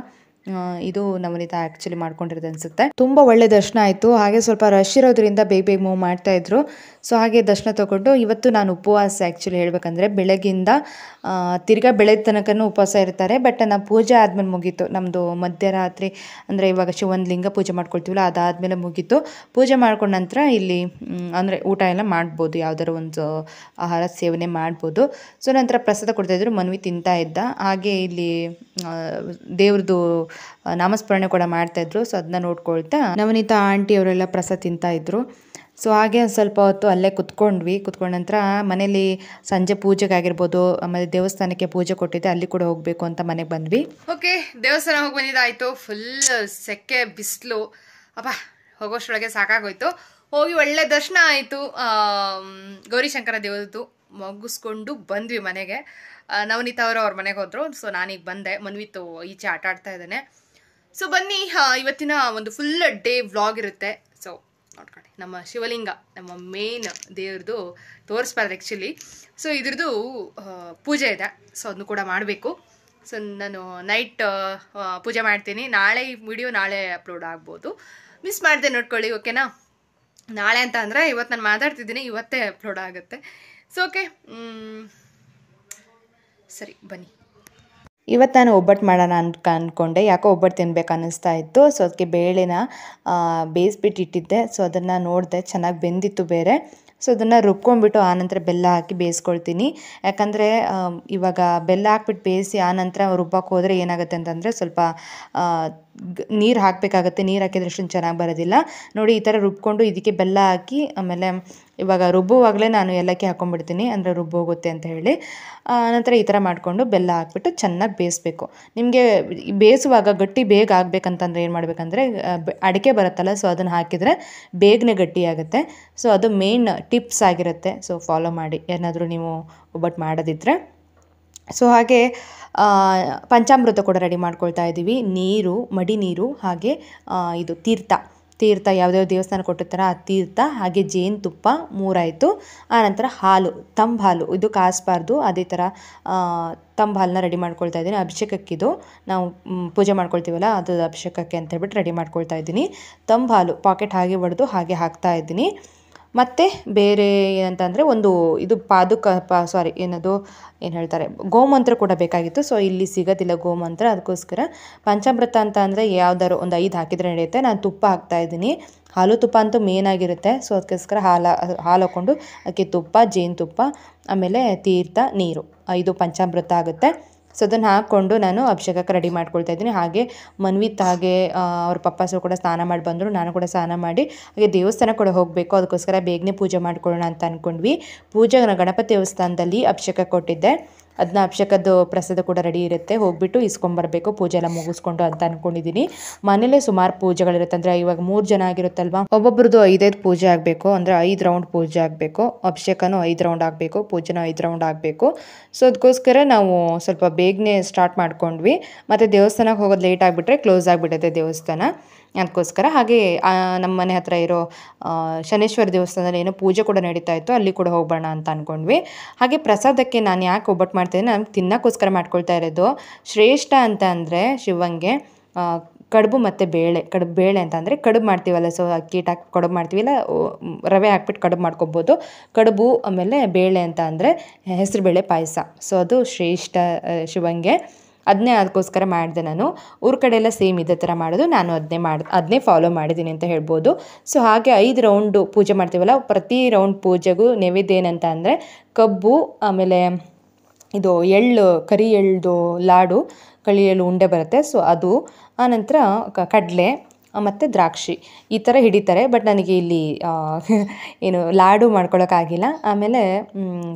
ಇದು ನವನೀತಾ ಆ್ಯಕ್ಚುಲಿ ಮಾಡ್ಕೊಂಡಿರೋದು ಅನಿಸುತ್ತೆ. ತುಂಬ ಒಳ್ಳೆ ದರ್ಶನ ಆಯಿತು. ಹಾಗೆ ಸ್ವಲ್ಪ ರಶ್ ಇರೋದ್ರಿಂದ ಬೇಗ ಮೂವ್ ಮಾಡ್ತಾಯಿದ್ರು. ಸೊ ಹಾಗೆ ದರ್ಶನ ತೊಗೊಂಡು ಇವತ್ತು ನಾನು ಉಪವಾಸ, ಆ್ಯಕ್ಚುಲಿ ಹೇಳಬೇಕಂದ್ರೆ ಬೆಳಗ್ಗಿಂದ ತಿರ್ಗಾ ಬೆಳಗ್ಗೆ ತನಕನೂ ಉಪವಾಸ ಇರ್ತಾರೆ. ಬಟ್ ನಾವು ಪೂಜೆ ಆದಮೇಲೆ ಮುಗೀತು ನಮ್ಮದು, ಮಧ್ಯರಾತ್ರಿ ಅಂದರೆ ಇವಾಗ ಶಿವನ ಲಿಂಗ ಪೂಜೆ ಮಾಡ್ಕೊಳ್ತೀವಲ್ಲ, ಅದಾದಮೇಲೆ ಮುಗೀತು. ಪೂಜೆ ಮಾಡ್ಕೊಂಡ ನಂತರ ಇಲ್ಲಿ ಅಂದರೆ ಊಟ ಎಲ್ಲ ಮಾಡ್ಬೋದು, ಯಾವ್ದಾರು ಒಂದು ಆಹಾರ ಸೇವನೆ ಮಾಡ್ಬೋದು. ಸೊ ನಂತರ ಪ್ರಸಾದ ಕೊಡ್ತಾಯಿದ್ರು, ಮನ್ವಿ ತಿಂತಾ ಇದ್ದ. ಹಾಗೆ ಇಲ್ಲಿ ದೇವ್ರದ್ದು ನಾಮಸ್ಮರಣೆ ಕೂಡ ಮಾಡ್ತಾಯಿದ್ರು. ಸೊ ಅದನ್ನ ನೋಡ್ಕೊಳ್ತಾ ನವನೀತಾ ಆಂಟಿ ಅವರೆಲ್ಲ ಪ್ರಸಾದ ತಿಂತಾಯಿದ್ರು. ಸೊ ಹಾಗೆ ಸ್ವಲ್ಪ ಹೊತ್ತು ಅಲ್ಲೇ ಕುತ್ಕೊಂಡ ನಂತರ ಮನೇಲಿ ಸಂಜೆ ಪೂಜೆಗಾಗಿರ್ಬೋದು, ಆಮೇಲೆ ದೇವಸ್ಥಾನಕ್ಕೆ ಪೂಜೆ ಕೊಟ್ಟಿದ್ದೆ, ಅಲ್ಲಿ ಕೂಡ ಹೋಗಬೇಕು ಅಂತ ಮನೆಗೆ ಬಂದ್ವಿ. ಓಕೆ, ದೇವಸ್ಥಾನ ಹೋಗಿ ಬಂದಿದ್ದಾಯಿತು. ಫುಲ್ ಸೆಕೆ, ಬಿಸಿಲು, ಅಪ್ಪ ಹೋಗೋಷ್ಟೊಳಗೆ ಸಾಕಾಗೋಯ್ತು. ಹೋಗಿ ಒಳ್ಳೆ ದರ್ಶನ ಆಯಿತು. ಗೌರಿಶಂಕರ ದೇವರದ್ದು ಮುಗಿಸ್ಕೊಂಡು ಬಂದ್ವಿ ಮನೆಗೆ. ನವನೀತಾ ಅವರು ಅವ್ರ ಮನೆಗೆ ಹೋದ್ರು. ಸೊ ನಾನೀಗ ಬಂದೆ, ಮನ್ವಿತ್ತು ಈಚೆ ಆಟ ಆಡ್ತಾ ಇದ್ದಾನೆ. ಸೊ ಬನ್ನಿ, ಇವತ್ತಿನ ಒಂದು ಫುಲ್ ಡೇ ವ್ಲಾಗ್ ಇರುತ್ತೆ. ಸೊ ನೋಡ್ಕೊಳ್ಳಿ, ನಮ್ಮ ಶಿವಲಿಂಗ, ನಮ್ಮ ಮೇನ್ ದೇವ್ರದ್ದು ತೋರಿಸ್ಬಾರ್ದು ಆ್ಯಕ್ಚುಲಿ. ಸೊ ಇದ್ರದ್ದು ಪೂಜೆ ಇದೆ, ಸೊ ಅದನ್ನು ಕೂಡ ಮಾಡಬೇಕು. ಸೊ ನಾನು ನೈಟ್ ಪೂಜೆ ಮಾಡ್ತೀನಿ. ನಾಳೆ ಈ ವಿಡಿಯೋ ನಾಳೆ ಅಪ್ಲೋಡ್ ಆಗ್ಬೋದು, ಮಿಸ್ ಮಾಡಿದೆ ನೋಡ್ಕೊಳ್ಳಿ, ಓಕೆನಾ. ನಾಳೆ ಅಂತ ಅಂದರೆ ಇವತ್ತು ನಾನು ಮಾತಾಡ್ತಿದ್ದೀನಿ, ಇವತ್ತೇ ಅಪ್ಲೋಡ್ ಆಗುತ್ತೆ. ಸೊ ಓಕೆ, ಸರಿ ಬನ್ನಿ. ಇವತ್ತು ನಾನು ಒಬ್ಬಟ್ಟು ಮಾಡೋಣ ಅಂದ್ಕೊಂಡೆ, ಯಾಕೋ ಒಬ್ಬಟ್ಟು ತಿನ್ಬೇಕು ಅನ್ನಿಸ್ತಾ ಇತ್ತು. ಸೊ ಅದಕ್ಕೆ ಬೇಳೆನ ಬೇಯಿಸ್ಬಿಟ್ಟು ಇಟ್ಟಿದ್ದೆ. ಸೊ ಅದನ್ನು ನೋಡಿದೆ, ಚೆನ್ನಾಗಿ ಬೆಂದಿತ್ತು ಬೇರೆ. ಸೊ ಅದನ್ನು ರುಬ್ಕೊಂಡ್ಬಿಟ್ಟು ಆನಂತರ ಬೆಲ್ಲ ಹಾಕಿ ಬೇಯಿಸ್ಕೊಳ್ತೀನಿ. ಯಾಕಂದರೆ ಇವಾಗ ಬೆಲ್ಲ ಹಾಕ್ಬಿಟ್ಟು ಬೇಯಿಸಿ ಆನಂತರ ರುಬ್ಬಕ್ಕೆ ಹೋದರೆ ಏನಾಗುತ್ತೆ ಅಂತಂದರೆ ಸ್ವಲ್ಪ ನೀರು ಹಾಕಬೇಕಾಗತ್ತೆ. ನೀರು ಹಾಕಿದ್ರೆ ಅಷ್ಟೊಂದು ಚೆನ್ನಾಗಿ ಬರೋದಿಲ್ಲ. ನೋಡಿ ಈ ಥರ ರುಬ್ಕೊಂಡು ಇದಕ್ಕೆ ಬೆಲ್ಲ ಹಾಕಿ, ಆಮೇಲೆ ಇವಾಗ ರುಬ್ಬುವಾಗಲೇ ನಾನು ಏಲಕ್ಕಿ ಹಾಕ್ಕೊಂಡ್ಬಿಡ್ತೀನಿ, ಅಂದರೆ ರುಬ್ಬೋಗುತ್ತೆ ಅಂತ ಹೇಳಿ. ನಂತರ ಈ ಥರ ಮಾಡಿಕೊಂಡು ಬೆಲ್ಲ ಹಾಕ್ಬಿಟ್ಟು ಚೆನ್ನಾಗಿ ಬೇಯಿಸ್ಬೇಕು. ನಿಮಗೆ ಬೇಯಿಸುವಾಗ ಗಟ್ಟಿ ಬೇಗ ಆಗಬೇಕಂತಂದರೆ ಏನು ಮಾಡಬೇಕಂದ್ರೆ ಅಡಿಕೆ ಬರುತ್ತಲ್ಲ, ಸೊ ಅದನ್ನು ಹಾಕಿದರೆ ಬೇಗನೆ ಗಟ್ಟಿಯಾಗುತ್ತೆ. ಸೊ ಅದು ಮೇನ್ ಟಿಪ್ಸ್ ಆಗಿರುತ್ತೆ. ಸೊ ಫಾಲೋ ಮಾಡಿ ಏನಾದರೂ ನೀವು ಒಬ್ಬಟ್ಟು ಮಾಡೋದಿದ್ರೆ. ಸೊ ಹಾಗೆ ಪಂಚಾಮೃತ ಕೂಡ ರೆಡಿ ಮಾಡ್ಕೊಳ್ತಾ ಇದ್ದೀವಿ. ನೀರು, ಮಡಿ ನೀರು, ಹಾಗೆ ಇದು ತೀರ್ಥ ಯಾವುದ್ಯಾವ ದೇವಸ್ಥಾನ ಕೊಟ್ಟಿರ್ತಾರ ಆ ತೀರ್ಥ, ಹಾಗೆ ಜೇನುತುಪ್ಪ 3 ಆಯಿತು. ಆನಂತರ ಹಾಲು, ತಂಬು ಹಾಲು, ಇದು ಕಾಯಿಸ್ಬಾರ್ದು, ಅದೇ ಥರ ತಂಬು ಹಾಲನ್ನ ರೆಡಿ ಮಾಡ್ಕೊಳ್ತಾ ಇದ್ದೀನಿ. ಅಭಿಷೇಕಕ್ಕಿದು ನಾವು ಪೂಜೆ ಮಾಡ್ಕೊಳ್ತೀವಲ್ಲ, ಅದು ಅಭಿಷೇಕಕ್ಕೆ ಅಂತ ಹೇಳ್ಬಿಟ್ಟು ರೆಡಿ ಮಾಡ್ಕೊಳ್ತಾ ಇದ್ದೀನಿ. ತಂಬು ಹಾಲು ಪಾಕೆಟ್ ಹಾಗೆ ಒಡೆದು ಹಾಗೆ ಹಾಕ್ತಾ ಇದ್ದೀನಿ. ಮತ್ತು ಬೇರೆ ಏನಂತಂದರೆ ಒಂದು ಇದು ಏನು ಹೇಳ್ತಾರೆ, ಗೋಮಂತ್ರ ಕೂಡ ಬೇಕಾಗಿತ್ತು. ಸೊ ಇಲ್ಲಿ ಸಿಗೋದಿಲ್ಲ ಗೋಮಂತ್ರ, ಅದಕ್ಕೋಸ್ಕರ ಪಂಚಾಮೃತ ಅಂತ ಅಂದರೆ ಯಾವ್ದಾದ್ರು ಒಂದು 5 ಹಾಕಿದರೆ ನಡೆಯುತ್ತೆ. ನಾನು ತುಪ್ಪ ಹಾಕ್ತಾಯಿದ್ದೀನಿ. ಹಾಲು ತುಪ್ಪ ಅಂತೂ ಮೇನ್ ಆಗಿರುತ್ತೆ. ಸೊ ಅದಕ್ಕೋಸ್ಕರ ಹಾಲು ಹಾಕ್ಕೊಂಡು ಅದಕ್ಕೆ ತುಪ್ಪ, ಜೇನುತುಪ್ಪ, ಆಮೇಲೆ ತೀರ್ಥ, ನೀರು, ಇದು ಪಂಚಾಮೃತ ಆಗುತ್ತೆ. ಸೊ ಅದನ್ನು ಹಾಕ್ಕೊಂಡು ನಾನು ಅಭಿಷೇಕಕ್ಕೆ ರೆಡಿ ಮಾಡ್ಕೊಳ್ತಾ ಇದ್ದೀನಿ. ಹಾಗೆ ಮನ್ವಿತ್ ಹಾಗೆ ಅವ್ರ ಪಪ್ಪಾಸು ಕೂಡ ಸ್ನಾನ ಮಾಡಿ ಬಂದರು. ನಾನು ಕೂಡ ಸ್ನಾನ ಮಾಡಿ ಹಾಗೆ ದೇವಸ್ಥಾನ ಕೂಡ ಹೋಗಬೇಕು, ಅದಕ್ಕೋಸ್ಕರ ಬೇಗನೆ ಪೂಜೆ ಮಾಡ್ಕೊಳ್ಳೋಣ ಅಂತ ಅಂದ್ಕೊಂಡ್ವಿ. ಪೂಜೆ ಗಣಪತಿ ದೇವಸ್ಥಾನದಲ್ಲಿ ಅಭಿಷೇಕ ಕೊಟ್ಟಿದ್ದೆ, ಅದನ್ನ ಅಭಿಷೇಕದ ಪ್ರಸಾದ ಕೂಡ ರೆಡಿ ಇರುತ್ತೆ, ಹೋಗಿಬಿಟ್ಟು ಇಸ್ಕೊಂಬರ್ಬೇಕು ಪೂಜೆ ಎಲ್ಲ ಮುಗಿಸ್ಕೊಂಡು ಅಂತ ಅಂದ್ಕೊಂಡಿದ್ದೀನಿ. ಮನೇಲೇ ಸುಮಾರು ಪೂಜೆಗಳಿರುತ್ತೆ, ಅಂದರೆ ಇವಾಗ 3 ಜನ ಆಗಿರುತ್ತಲ್ವ, ಒಬ್ಬೊಬ್ರದ್ದು 5 ಪೂಜೆ ಆಗಬೇಕು, ಅಂದರೆ 5 ರೌಂಡ್ ಪೂಜೆ ಆಗಬೇಕು. ಅಭಿಷೇಕನೂ 5 ರೌಂಡ್ ಆಗಬೇಕು, ಪೂಜೆನೂ 5 ರೌಂಡ್ ಆಗಬೇಕು. ಸೊ ಅದಕ್ಕೋಸ್ಕರ ನಾವು ಸ್ವಲ್ಪ ಬೇಗನೆ ಸ್ಟಾರ್ಟ್ ಮಾಡ್ಕೊಂಡ್ವಿ. ಮತ್ತು ದೇವಸ್ಥಾನಕ್ಕೆ ಹೋಗೋದು ಲೇಟ್ ಆಗಿಬಿಟ್ರೆ ಕ್ಲೋಸ್ ಆಗಿಬಿಡುತ್ತೆ ದೇವಸ್ಥಾನ, ಅದಕ್ಕೋಸ್ಕರ. ಹಾಗೆ ನಮ್ಮ ಮನೆ ಹತ್ರ ಇರೋ ಶನೇಶ್ವರ ದೇವಸ್ಥಾನದಲ್ಲಿ ಏನೋ ಪೂಜೆ ಕೂಡ ನಡೀತಾ ಇತ್ತು, ಅಲ್ಲಿ ಕೂಡ ಹೋಗೋಣ ಅಂತ ಅಂದ್ಕೊಂಡ್ವಿ. ಹಾಗೆ ಪ್ರಸಾದಕ್ಕೆ ನಾನು ಯಾಕೆ ಒಬ್ಬಟ್ಟು ಮಾಡ್ತಾಯಿದ್ದೀನಿ, ನಾನು ತಿನ್ನೋಕ್ಕೋಸ್ಕರ ಮಾಡ್ಕೊಳ್ತಾ ಇರೋದು. ಶ್ರೇಷ್ಠ ಅಂತ ಅಂದರೆ ಶಿವಂಗೆ ಕಡುಬು ಮತ್ತು ಕಡುಬು ಬೇಳೆ ಅಂತ ಅಂದರೆ ಕಡುಬು ಮಾಡ್ತೀವಲ್ಲ, ಸೊ ಅಕ್ಕಿ ಹಿಟ್ಟು ಹಾಕಿ ಕಡುಬು ಮಾಡ್ತೀವಲ್ಲ, ರವೆ ಹಾಕ್ಬಿಟ್ಟು ಕಡುಬು ಮಾಡ್ಕೊಬೋದು. ಕಡುಬು ಆಮೇಲೆ ಬೇಳೆ ಅಂತ ಅಂದರೆ ಹೆಸರುಬೇಳೆ ಪಾಯಸ. ಸೊ ಅದು ಶ್ರೇಷ್ಠ ಶಿವಂಗೆ, ಅದಕ್ಕೋಸ್ಕರ ಮಾಡಿದೆ ನಾನು. ಊರ ಕಡೆ ಎಲ್ಲ ಸೇಮ್ ಇದೇ ಥರ ಮಾಡೋದು, ನಾನು ಅದನ್ನೇ ಫಾಲೋ ಮಾಡಿದ್ದೀನಿ ಅಂತ ಹೇಳ್ಬೋದು. ಸೊ ಹಾಗೆ 5 ರೌಂಡು ಪೂಜೆ ಮಾಡ್ತೀವಲ್ಲ, ಪ್ರತಿ ರೌಂಡ್ ಪೂಜೆಗೂ ನೈವೇದ್ಯ ಏನಂತ ಅಂದರೆ ಕಬ್ಬು, ಆಮೇಲೆ ಇದು ಕರಿ ಎಳ್ಳು ಲಾಡು, ಕಳಿ ಎಳ್ಳು ಉಂಡೆ ಬರುತ್ತೆ, ಸೊ ಅದು, ಆನಂತರ ಕಡಲೆ ಮತ್ತು ದ್ರಾಕ್ಷಿ ಈ ಥರ ಹಿಡಿತಾರೆ. ಬಟ್ ನನಗೆ ಇಲ್ಲಿ ಏನು ಲಾಡು ಮಾಡ್ಕೊಳಕ್ಕಾಗಿಲ್ಲ, ಆಮೇಲೆ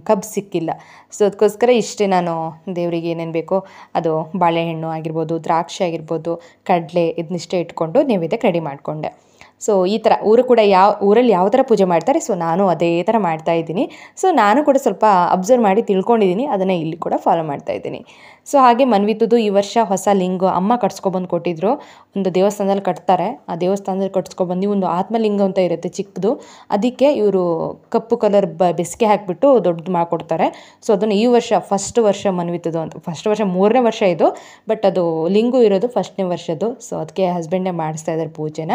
ಕಬ್ಬು ಸಿಕ್ಕಿಲ್ಲ. ಸೊ ಅದಕ್ಕೋಸ್ಕರ ಇಷ್ಟೇ, ನಾನು ದೇವರಿಗೆ ಏನೇನು ಬೇಕೋ ಅದು ಬಾಳೆಹಣ್ಣು ಆಗಿರ್ಬೋದು, ದ್ರಾಕ್ಷಿ ಆಗಿರ್ಬೋದು, ಕಡಲೆ ಇದನ್ನಿಷ್ಟೇ ಇಟ್ಕೊಂಡು ನೈವೇದ್ಯಕ್ಕೆ ರೆಡಿ ಮಾಡಿಕೊಂಡೆ. ಸೊ ಈ ಥರ ಊರಲ್ಲಿ ಯಾವ ಥರ ಪೂಜೆ ಮಾಡ್ತಾರೆ, ಸೊ ನಾನು ಅದೇ ಥರ ಮಾಡ್ತಾಯಿದ್ದೀನಿ. ಸೊ ನಾನು ಕೂಡ ಸ್ವಲ್ಪ ಅಬ್ಸರ್ವ್ ಮಾಡಿ ತಿಳ್ಕೊಂಡಿದ್ದೀನಿ, ಅದನ್ನು ಇಲ್ಲಿ ಕೂಡ ಫಾಲೋ ಮಾಡ್ತಾಯಿದ್ದೀನಿ. ಸೊ ಹಾಗೆ ಮನ್ವಿತದ್ದು ಈ ವರ್ಷ ಹೊಸ ಲಿಂಗ ಅಮ್ಮ ಕಟ್ಸ್ಕೊಬಂದು ಕೊಟ್ಟಿದ್ರು. ಒಂದು ದೇವಸ್ಥಾನದಲ್ಲಿ ಕಟ್ತಾರೆ, ಆ ದೇವಸ್ಥಾನದಲ್ಲಿ ಕಟ್ಸ್ಕೊಬಂದು ಒಂದು ಆತ್ಮಲಿಂಗ ಅಂತ ಇರುತ್ತೆ ಚಿಕ್ಕದು, ಅದಕ್ಕೆ ಇವರು ಕಪ್ಪು ಕಲರ್ ಬೆಸ್ಗೆ ಹಾಕಿಬಿಟ್ಟು ದೊಡ್ಡದು ಮಾಡಿಕೊಡ್ತಾರೆ. ಸೊ ಅದನ್ನು ಈ ವರ್ಷ ಫಸ್ಟ್ ವರ್ಷ ಮನ್ವಿತದ್ದು ಅಂತ, ಫಸ್ಟ್ ವರ್ಷ 3ನೇ ವರ್ಷ ಇದು, ಬಟ್ ಅದು ಲಿಂಗು ಇರೋದು 1ನೇ ವರ್ಷದ್ದು. ಸೊ ಅದಕ್ಕೆ ಹಸ್ಬೆಂಡೇ ಮಾಡಿಸ್ತಾ ಇದ್ದಾರೆ ಪೂಜೆನ.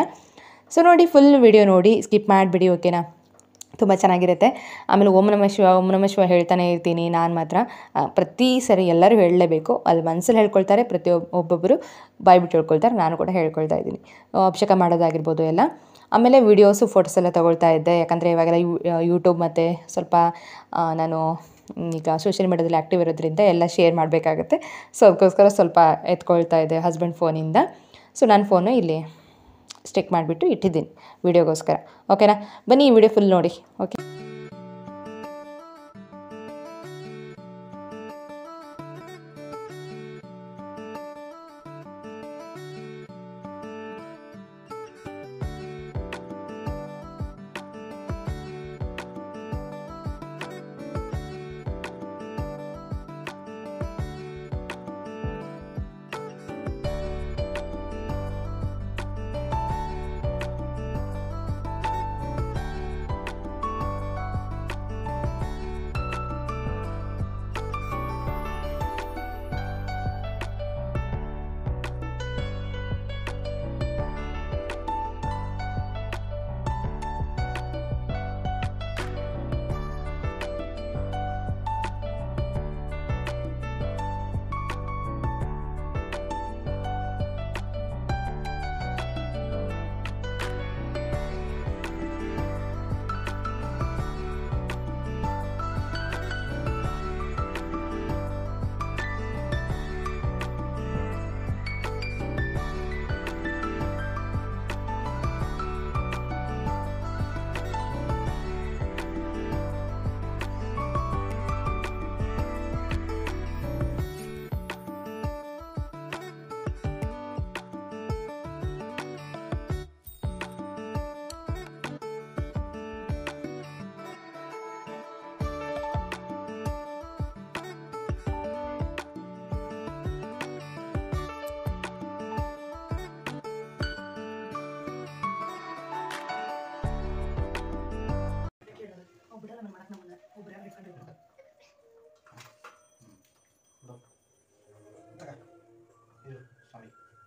ಸೊ ನೋಡಿ, ಫುಲ್ ವಿಡಿಯೋ ನೋಡಿ, ಸ್ಕಿಪ್ ಮಾಡಿಬಿಡಿ, ಓಕೆನಾ? ತುಂಬ ಚೆನ್ನಾಗಿರುತ್ತೆ. ಆಮೇಲೆ ಓಂ ನಮಃ ಶಿವ ಹೇಳ್ತಾನೆ ಇರ್ತೀನಿ ನಾನು ಮಾತ್ರ. ಪ್ರತಿ ಸರಿ ಎಲ್ಲರೂ ಹೇಳಲೇಬೇಕು, ಅಲ್ಲಿ ಮನಸ್ಸಲ್ಲಿ ಹೇಳ್ಕೊಳ್ತಾರೆ, ಒಬ್ಬೊಬ್ಬರು ಬಾಯ್ಬಿಟ್ಟು ಹೇಳ್ಕೊಳ್ತಾರೆ, ನಾನು ಕೂಡ ಹೇಳ್ಕೊಳ್ತಾ ಇದ್ದೀನಿ. ಅಭಿಷೇಕ ಮಾಡೋದಾಗಿರ್ಬೋದು ಎಲ್ಲ. ಆಮೇಲೆ ವೀಡಿಯೋಸು ಫೋಟೋಸ್ ಎಲ್ಲ ತೊಗೊಳ್ತಾ ಇದ್ದೆ, ಯಾಕಂದರೆ ಇವಾಗೆಲ್ಲ ಯೂಟ್ಯೂಬ್ ಮತ್ತು ಸ್ವಲ್ಪ ನಾನು ಈಗ ಸೋಷಿಯಲ್ ಮೀಡಿಯಾದಲ್ಲಿ ಆ್ಯಕ್ಟಿವ್ ಇರೋದ್ರಿಂದ ಎಲ್ಲ ಶೇರ್ ಮಾಡಬೇಕಾಗತ್ತೆ. ಸೊ ಅದಕ್ಕೋಸ್ಕರ ಸ್ವಲ್ಪ ಎತ್ಕೊಳ್ತಾ ಇದ್ದೆ ಹಸ್ಬೆಂಡ್ ಫೋನಿಂದ. ಸೊ ನನ್ನ ಫೋನು ಇಲ್ಲಿ ಸ್ಟಿಕ್ ಮಾಡಿಬಿಟ್ಟು ಇಟ್ಟಿದ್ದೀನಿ ವೀಡಿಯೋಗೋಸ್ಕರ, ಓಕೆನಾ? ಬನ್ನಿ ಈ ವಿಡಿಯೋ ಫುಲ್ ನೋಡಿ, ಓಕೆ?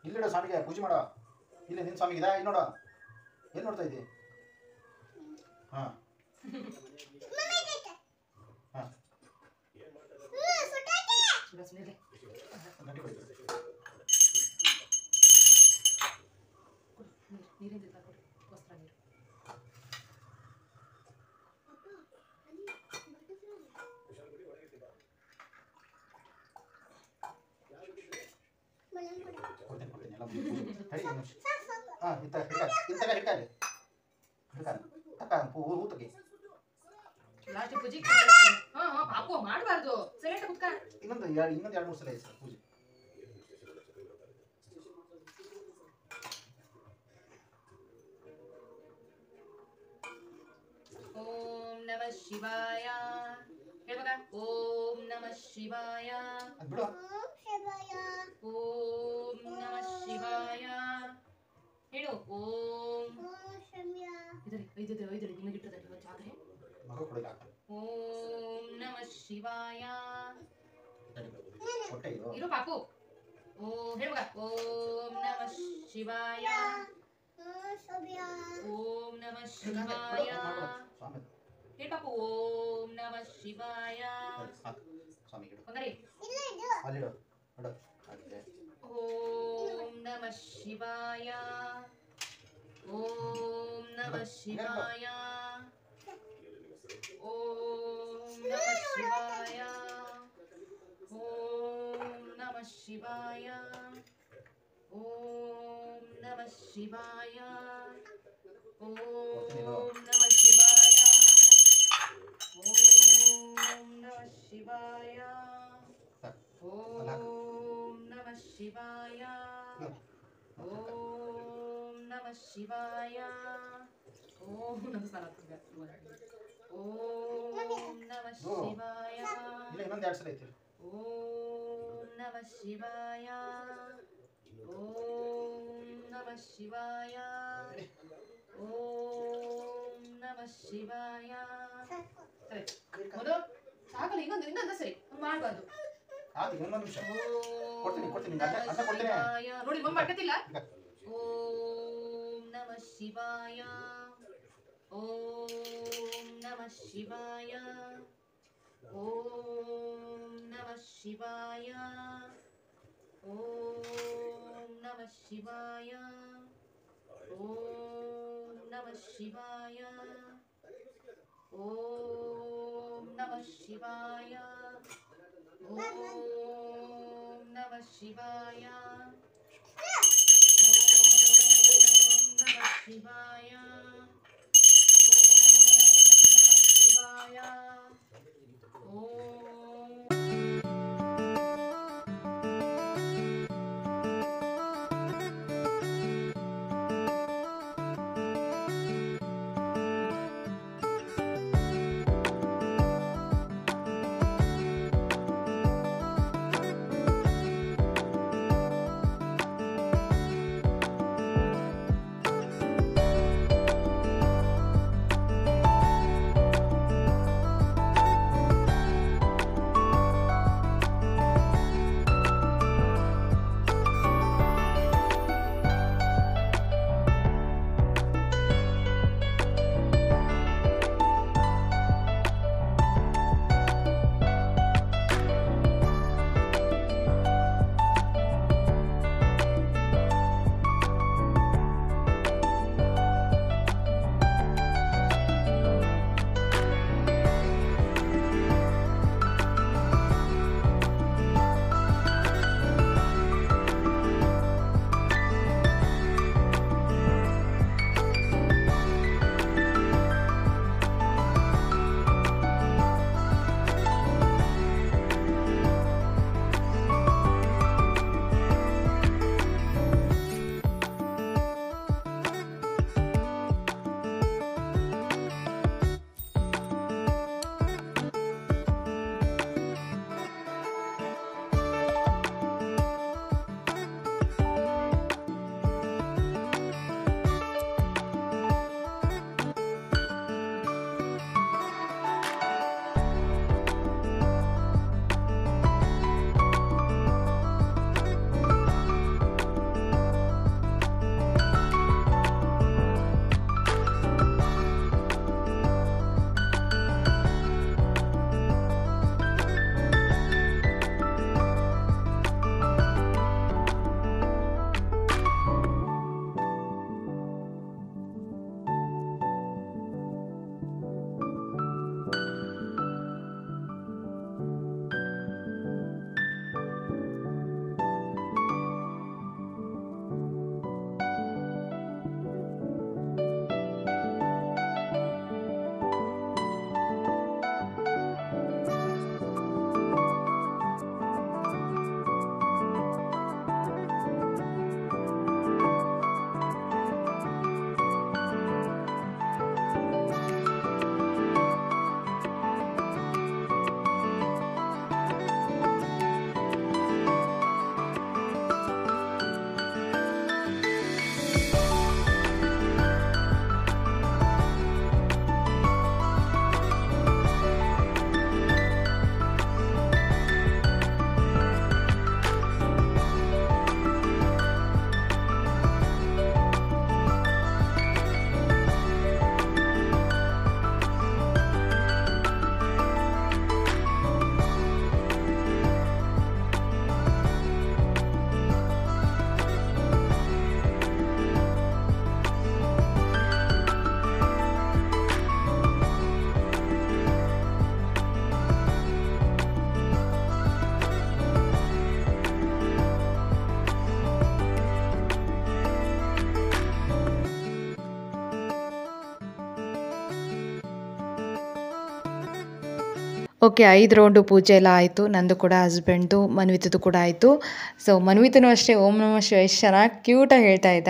ಇಲ್ಲಿಡ ಸ್ವಾಮಿಗೆ ಪೂಜೆ ಮಾಡ. ಇಲ್ಲ ನಿನ್ನ ಸ್ವಾಮಿಗೆ ಇದಾ, ಇಲ್ಲಿ ನೋಡ, ಏನು ನೋಡ್ತಾ ಇದ್ದಿ? ಹಾಂ ಹಾಂ ಇನ್ನೊಂದು 2-3 ಸಲ ಆಯ್ತು ಪೂಜೆ. ಓಂ ನಮಃ ಶಿವಾಯ ಹೇಳ್ಬೇಕ? ಓಂ ನಮಃ ಶಿವಾಯ, ಓಂ ನಮಃ ಶಿವಾಯ ಹೇಳು. ಓಂ ಓಂ ನಮಃ ಶಿವಾಯ. ಇರು ಪಾಪು, ಓಂ ಹೇಳುವ ಓಂ ನಮಃ ಶಿವಾಯ ಓಂ ನಮಃ ಶಿವಾಯ ಸ್ವಾಮಿ ಹೇಳ ಪಾಪು ಓಂ ನಮಃ ಶಿವಾಯ ಸ್ವಾಮಿಗೆ ಇಡು ಬಂಗಾರಿ ಅಲ್ಲಿಡು ಇಡು ಅಲ್ಲೇ ಓಂ ನಮಃ ಶಿವಾಯ ಓಂ ನಮಃ ಶಿವಾಯ ಓಂ ನಮಃ ಶಿವಾಯ ಓಂ ನಮಃ ಶಿವಾಯ ಓಂ ನಮಃ ಶಿವಾಯ ಓಂ ನಮಃ ಶಿವಾಯ ಓಂ ನಮಃ ಶಿವಾಯ ಓಂ ನಮಃ ಶಿವಾಯ ಓಂ ನಮಃ ಶಿವಾಯ ಓಂ ನಮಃ ಶಿವಾಯ ಇಲ್ಲ ಇನ್ನೊಂದು ಎರಡು ಸಲ ಐತಿ ಓಂ ನಮಃ ಶಿವಾಯ ಓಂ ನಮಃ ಶಿವಾಯ ಓಂ ನಮಃ ಶಿವಾಯ ಸರಿ ಮೊದಲು ಸಾಕಲ್ಲ ಇನ್ನೊಂದು ಸರಿ ಮಾಡಬಾರ್ದು ಆಯ್ತು ಇನ್ನೊಂದು ನಿಮಿಷ ಕೊಡ್ತೀನಿ ಅನ್ನ ಕೊಡ್ತೀನಿ ನೋಡಿ ಮಮ್ಮ ಮಾಡ್ಕತಿಲ್ಲ ಓಂ ನಮಃ ಶಿವಾಯ ಓಂ ನಮಃ ಶಿವಾಯ ಓಂ ನಮಃ ಶಿವಾಯ ಓಂ ನಮಃ ಶಿವಾಯ ಓಂ ನಮಃ ಶಿವಾಯ ಓಂ ನಮಃ ಶಿವಾಯ ಓಂ ನಮಃ ಶಿವಾಯ ಓಂ ನಮಃ ಶಿವಾಯ ಶಿವಾಯ ಓಂ ಓಕೆ 5 ರೌಂಡು ಪೂಜೆ ಎಲ್ಲ ಆಯಿತು. ನಂದು ಕೂಡ ಹಸ್ಬೆಂಡ್ದು ಮನ್ವಿತದ್ದು ಕೂಡ ಆಯಿತು. ಸೊ ಮನ್ವಿತನೂ ಅಷ್ಟೇ ಓಂ ನಮಃ ಶಿವಾಯ ಎಷ್ಟು ಚೆನ್ನಾಗಿ ಕ್ಯೂಟಾಗಿ ಹೇಳ್ತಾ ಇದ್ದ.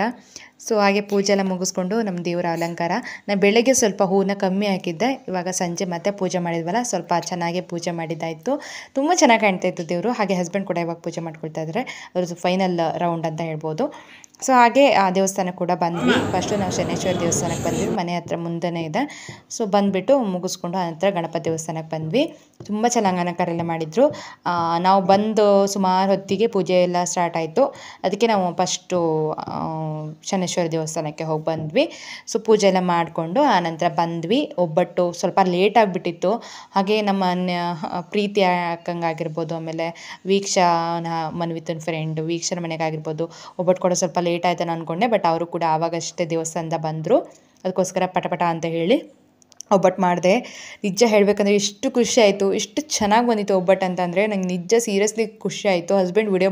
ಸೊ ಹಾಗೆ ಪೂಜೆ ಎಲ್ಲ ಮುಗಿಸ್ಕೊಂಡು ನಮ್ಮ ದೇವರ ಅಲಂಕಾರ ನಾನು ಬೆಳಗ್ಗೆ ಸ್ವಲ್ಪ ಹೂವನ್ನ ಕಮ್ಮಿ ಹಾಕಿದ್ದೆ. ಇವಾಗ ಸಂಜೆ ಮತ್ತೆ ಪೂಜೆ ಮಾಡಿದ್ವಲ್ಲ ಸ್ವಲ್ಪ ಚೆನ್ನಾಗಿ ಪೂಜೆ ಮಾಡಿದ್ದಾಯಿತು. ತುಂಬ ಚೆನ್ನಾಗಿ ಕಾಣ್ತಾ ಇತ್ತು ದೇವರು. ಹಾಗೆ ಹಸ್ಬೆಂಡ್ ಕೂಡ ಇವಾಗ ಪೂಜೆ ಮಾಡ್ಕೊಳ್ತಾ ಇದ್ದಾರೆ. ಅವ್ರದ್ದು ಫೈನಲ್ ರೌಂಡ್ ಅಂತ ಹೇಳ್ಬೋದು. ಸೊ ಹಾಗೆ ಆ ದೇವಸ್ಥಾನಕ್ಕೆ ಕೂಡ ಬಂದ್ವಿ. ಫಸ್ಟು ನಾವು ಶನೇಶ್ವರ ದೇವಸ್ಥಾನಕ್ಕೆ ಬಂದ್ವಿ, ಮನೆ ಹತ್ರ ಮುಂದೆನೇ ಇದೆ. ಸೊ ಬಂದುಬಿಟ್ಟು ಮುಗಿಸ್ಕೊಂಡು ಆನಂತರ ಗಣಪತಿ ದೇವಸ್ಥಾನಕ್ಕೆ ಬಂದ್ವಿ. ತುಂಬ ಚೆನ್ನಾಗಿ ಅಲಂಕಾರ ಎಲ್ಲ ಮಾಡಿದರು. ನಾವು ಬಂದು ಸುಮಾರು ಹೊತ್ತಿಗೆ ಪೂಜೆ ಎಲ್ಲ ಸ್ಟಾರ್ಟ್ ಆಯಿತು. ಅದಕ್ಕೆ ನಾವು ಫಸ್ಟು ಶನೇಶ್ವರ ದೇವಸ್ಥಾನಕ್ಕೆ ಹೋಗಿ ಬಂದ್ವಿ. ಸೊ ಪೂಜೆ ಎಲ್ಲ ಮಾಡಿಕೊಂಡು ಆನಂತರ ಬಂದ್ವಿ. ಒಬ್ಬಟ್ಟು ಸ್ವಲ್ಪ ಲೇಟ್ ಆಗಿಬಿಟ್ಟಿತ್ತು. ಹಾಗೆ ನಮ್ಮ ಪ್ರೀತಿ ಅಕ್ಕಂಗಾಗಿರ್ಬೋದು, ಆಮೇಲೆ ವೀಕ್ಷಾನ ಮನ್ವಿತನ ಫ್ರೆಂಡು ವೀಕ್ಷನ ಮನೆಗಾಗಿರ್ಬೋದು ಒಬ್ಬಟ್ಟು ಕೂಡ ಸ್ವಲ್ಪ ಲೇಟ್ ಆಯ್ತಾನೆ ಅಂದ್ಕೊಂಡೆ. ಬಟ್ ಅವರು ಕೂಡ ಆವಾಗಷ್ಟೇ ದೇವಸ್ಥಾನದ ಬಂದರು. ಅದಕ್ಕೋಸ್ಕರ ಪಟಪಟ ಅಂತ ಹೇಳಿ ಒಬ್ಬಟ್ಟು ಮಾಡಿದೆ. ನಿಜ ಹೇಳಬೇಕಂದ್ರೆ ಎಷ್ಟು ಖುಷಿ ಆಯಿತು, ಎಷ್ಟು ಚೆನ್ನಾಗಿ ಬಂದಿತ್ತು ಒಬ್ಬಟ್ಟು ಅಂತಂದರೆ ನಂಗೆ ನಿಜ ಸೀರಿಯಸ್ಲಿ ಖುಷಿ ಆಯಿತು. ಹಸ್ಬೆಂಡ್ ವಿಡಿಯೋ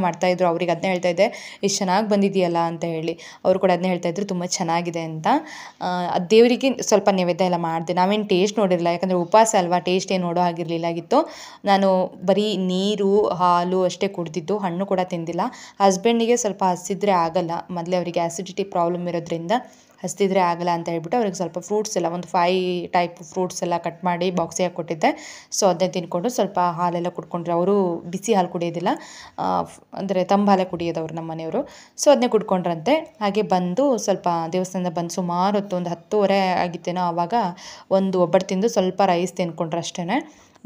ಮಾಡ್ತಾಯಿದ್ರು. ಅವ್ರಿಗೆ ಅದನ್ನೇ ಹೇಳ್ತಾಯಿದ್ದೆ, ಎಷ್ಟು ಚೆನ್ನಾಗಿ ಬಂದಿದೆಯಲ್ಲ ಅಂತ ಹೇಳಿ. ಅವರು ಕೂಡ ಅದನ್ನೇ ಹೇಳ್ತಾಯಿದ್ರು ತುಂಬ ಚೆನ್ನಾಗಿದೆ ಅಂತ. ದೇವರಿಗೆ ಸ್ವಲ್ಪ ನೈವೇದ್ಯ ಎಲ್ಲ ಮಾಡಿದೆ. ನಾವೇನು ಟೇಸ್ಟ್ ನೋಡಿರಲಿಲ್ಲ, ಯಾಕಂದರೆ ಉಪವಾಸ ಅಲ್ವಾ, ಟೇಸ್ಟ್ ಏನು ನೋಡೋ ಆಗಿರಲಿಲ್ಲಾಗಿತ್ತು. ನಾನು ಬರೀ ನೀರು ಹಾಲು ಅಷ್ಟೇ ಕುಡ್ದಿದ್ದು, ಹಣ್ಣು ಕೂಡ ತಿಂದಿಲ್ಲ. ಹಸ್ಬೆಂಡಿಗೆ ಸ್ವಲ್ಪ ಹಸಿದ್ರೆ ಆಗಲ್ಲ, ಮೊದಲೇ ಅವರಿಗೆ ಆ್ಯಸಿಡಿಟಿ ಪ್ರಾಬ್ಲಮ್ ಇರೋದ್ರಿಂದ ಹಸ್ತಿದ್ರೆ ಆಗಲ್ಲ ಅಂತ ಹೇಳ್ಬಿಟ್ಟು ಅವ್ರಿಗೆ ಸ್ವಲ್ಪ ಫ್ರೂಟ್ಸ್ ಎಲ್ಲ ಒಂದು 5 ಟೈಪ್ ಫ್ರೂಟ್ಸ್ ಎಲ್ಲ ಕಟ್ ಮಾಡಿ ಬಾಕ್ಸಿಗೆ ಹಾಕ್ಕೊಟ್ಟಿದ್ದೆ. ಸೊ ಅದನ್ನೇ ತಿನ್ಕೊಂಡು ಸ್ವಲ್ಪ ಹಾಲೆಲ್ಲ ಕುಡ್ಕೊಂಡ್ರೆ, ಅವರು ಬಿಸಿ ಹಾಲು ಕುಡಿಯೋದಿಲ್ಲ, ಅಂದರೆ ತಂಬು ಹಾಲೇ ಕುಡಿಯೋದವ್ರು ನಮ್ಮ ಮನೆಯವರು. ಸೊ ಅದನ್ನೇ ಕುಡ್ಕೊಂಡ್ರಂತೆ. ಹಾಗೆ ಬಂದು ಸ್ವಲ್ಪ ದೇವಸ್ಥಾನದ ಬಂದು ಸುಮಾರು ಹೊತ್ತು ಒಂದು 10:30 ಆಗಿತ್ತೇನೋ. ಆವಾಗ ಒಂದು ಒಬ್ಬಟ್ಟು ತಿಂದು ಸ್ವಲ್ಪ ರೈಸ್ ತಿನ್ಕೊಂಡ್ರೆ ಅಷ್ಟೇ.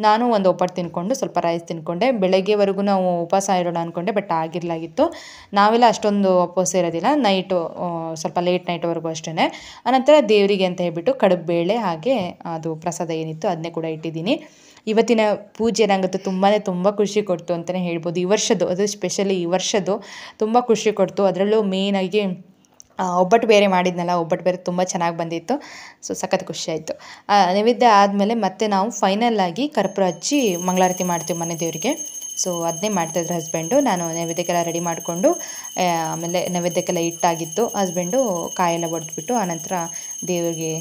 ನಾನು ಒಂದು ಒಬ್ಬಟ್ಟು ತಿನ್ಕೊಂಡು ಸ್ವಲ್ಪ ರೈಸ್ ತಿನ್ಕೊಂಡೆ. ಬೆಳಗ್ಗೆವರೆಗೂ ನಾವು ಉಪವಾಸ ಇರೋಣ ಅಂದ್ಕೊಂಡೆ, ಬಟ್ ಆಗಿರಲಾಗಿತ್ತು. ನಾವೆಲ್ಲ ಅಷ್ಟೊಂದು ಉಪವಾಸ ಇರೋದಿಲ್ಲ, ನೈಟು ಸ್ವಲ್ಪ ಲೇಟ್ ನೈಟ್ವರೆಗೂ ಅಷ್ಟೇ. ಆನಂತರ ದೇವರಿಗೆ ಅಂತ ಹೇಳ್ಬಿಟ್ಟು ಕಡುಬು ಬೇಳೆ ಹಾಗೆ ಅದು ಪ್ರಸಾದ ಏನಿತ್ತು ಅದನ್ನೇ ಕೂಡ ಇಟ್ಟಿದ್ದೀನಿ. ಇವತ್ತಿನ ಪೂಜೆ ನನಗಂತೂ ತುಂಬ ಖುಷಿ ಕೊಡ್ತು ಅಂತಲೇ ಹೇಳ್ಬೋದು. ಈ ವರ್ಷದ್ದು, ಅದು ಸ್ಪೆಷಲಿ ಈ ವರ್ಷದ್ದು ತುಂಬ ಖುಷಿ ಕೊಡ್ತು. ಅದರಲ್ಲೂ ಮೇಯ್ನಾಗಿ ಒಬ್ಬಟ್ಟು ಬೇರೆ ಮಾಡಿದ್ನಲ್ಲ, ಒಬ್ಬಟ್ಟು ಬೇರೆ ತುಂಬ ಚೆನ್ನಾಗಿ ಬಂದಿತ್ತು. ಸೊ ಸಖತ್ ಖುಷಿ ಆಯಿತು. ನೈವೇದ್ಯ ಆದಮೇಲೆ ಮತ್ತೆ ನಾವು ಫೈನಲ್ಲಾಗಿ ಕರ್ಪೂರ ಹಚ್ಚಿ ಮಂಗಳಾರತಿ ಮಾಡ್ತೀವಿ ಮನೆ ದೇವರಿಗೆ. ಸೊ ಅದನ್ನೇ ಮಾಡ್ತಾಯಿದ್ರು ಹಸ್ಬೆಂಡು. ನಾನು ನೈವೇದ್ಯಕ್ಕೆಲ್ಲ ರೆಡಿ ಮಾಡಿಕೊಂಡು ಆಮೇಲೆ ನೈವೇದ್ಯಕ್ಕೆಲ್ಲ ಇಟ್ಟಾಗಿತ್ತು. ಹಸ್ಬೆಂಡು ಕಾಯೆಲ್ಲ ಒಡೆದ್ಬಿಟ್ಟು ಆನಂತರ ದೇವರಿಗೆ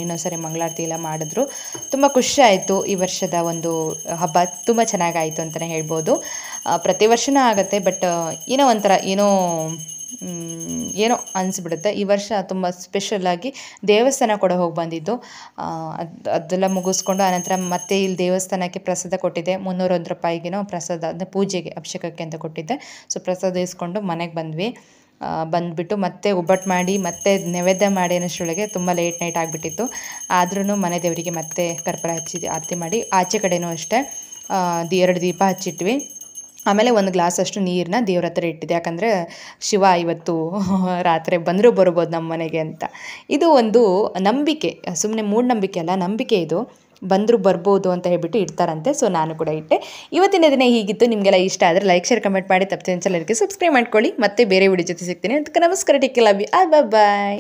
ಇನ್ನೊಂದು ಸರಿ ಮಂಗಳಾರತಿ ಎಲ್ಲ ಮಾಡಿದ್ರು. ತುಂಬ ಖುಷಿ ಆಯಿತು. ಈ ವರ್ಷದ ಒಂದು ಹಬ್ಬ ತುಂಬ ಚೆನ್ನಾಗಾಯಿತು ಅಂತಲೇ ಹೇಳ್ಬೋದು. ಪ್ರತಿ ವರ್ಷವೂ ಆಗುತ್ತೆ, ಬಟ್ ಏನೋ ಒಂಥರ ಏನೋ ಅನಿಸ್ಬಿಡುತ್ತೆ. ಈ ವರ್ಷ ತುಂಬ ಸ್ಪೆಷಲಾಗಿ ದೇವಸ್ಥಾನ ಕೂಡ ಹೋಗಿ ಬಂದಿದ್ದು. ಅದೆಲ್ಲ ಮುಗಿಸ್ಕೊಂಡು ಆನಂತರ ಮತ್ತೆ ಇಲ್ಲಿ ದೇವಸ್ಥಾನಕ್ಕೆ ಪ್ರಸಾದ ಕೊಟ್ಟಿದ್ದೆ. 301 ರೂಪಾಯಿಗೇನೋ ಪ್ರಸಾದ, ಅಂದರೆ ಪೂಜೆಗೆ ಅಭಿಷೇಕಕ್ಕೆ ಅಂತ ಕೊಟ್ಟಿದ್ದೆ. ಸೊ ಪ್ರಸಾದ ಇಸ್ಕೊಂಡು ಮನೆಗೆ ಬಂದ್ವಿ. ಬಂದುಬಿಟ್ಟು ಮತ್ತೆ ಒಬ್ಬಟ್ಟು ಮಾಡಿ ಮತ್ತೆ ನೈವೇದ್ಯ ಮಾಡಿ ಅನ್ನೋಷ್ಟರೊಳಗೆ ತುಂಬ ಲೇಟ್ ನೈಟ್ ಆಗಿಬಿಟ್ಟಿತ್ತು. ಆದ್ರೂ ಮನೆ ದೇವರಿಗೆ ಮತ್ತೆ ಕರ್ಪೂರ ಹಚ್ಚಿ ಆರತಿ ಮಾಡಿ, ಆಚೆ ಕಡೆನೂ ಅಷ್ಟೇ 2 ದೀಪ ಹಚ್ಚಿಟ್ವಿ. ಆಮೇಲೆ ಒಂದು ಗ್ಲಾಸ್ ಅಷ್ಟು ನೀರನ್ನ ದೇವ್ರ ಹತ್ರ ಇಟ್ಟಿದ್ದೆ, ಯಾಕಂದರೆ ಶಿವ ಇವತ್ತು ರಾತ್ರಿ ಬಂದರೂ ಬರ್ಬೋದು ನಮ್ಮ ಮನೆಗೆ ಅಂತ. ಇದು ಒಂದು ನಂಬಿಕೆ, ಸುಮ್ಮನೆ ಮೂಢನಂಬಿಕೆ ಅಲ್ಲ, ನಂಬಿಕೆ ಇದು. ಬಂದರೂ ಬರ್ಬೋದು ಅಂತ ಹೇಳ್ಬಿಟ್ಟು ಇಡ್ತಾರಂತೆ. ಸೊ ನಾನು ಕೂಡ ಇಟ್ಟೆ. ಇವತ್ತಿನ ದಿನ ಹೀಗಿತ್ತು. ನಿಮಗೆಲ್ಲ ಇಷ್ಟ ಆದರೆ ಲೈಕ್ ಶೇರ್ ಕಮೆಂಟ್ ಮಾಡಿ, ತಪ್ಪದೆ ಚಾನಲ್ಗೆ ಸಬ್ಸ್ಕ್ರೈಬ್ ಮಾಡ್ಕೊಳ್ಳಿ. ಮತ್ತೆ ಬೇರೆ ವಿಡಿಯೋ ಜೊತೆ ಸಿಗ್ತೀನಿ. ಅದಕ್ಕೆ ನಮಸ್ಕಾರ, take care, love you all, bye.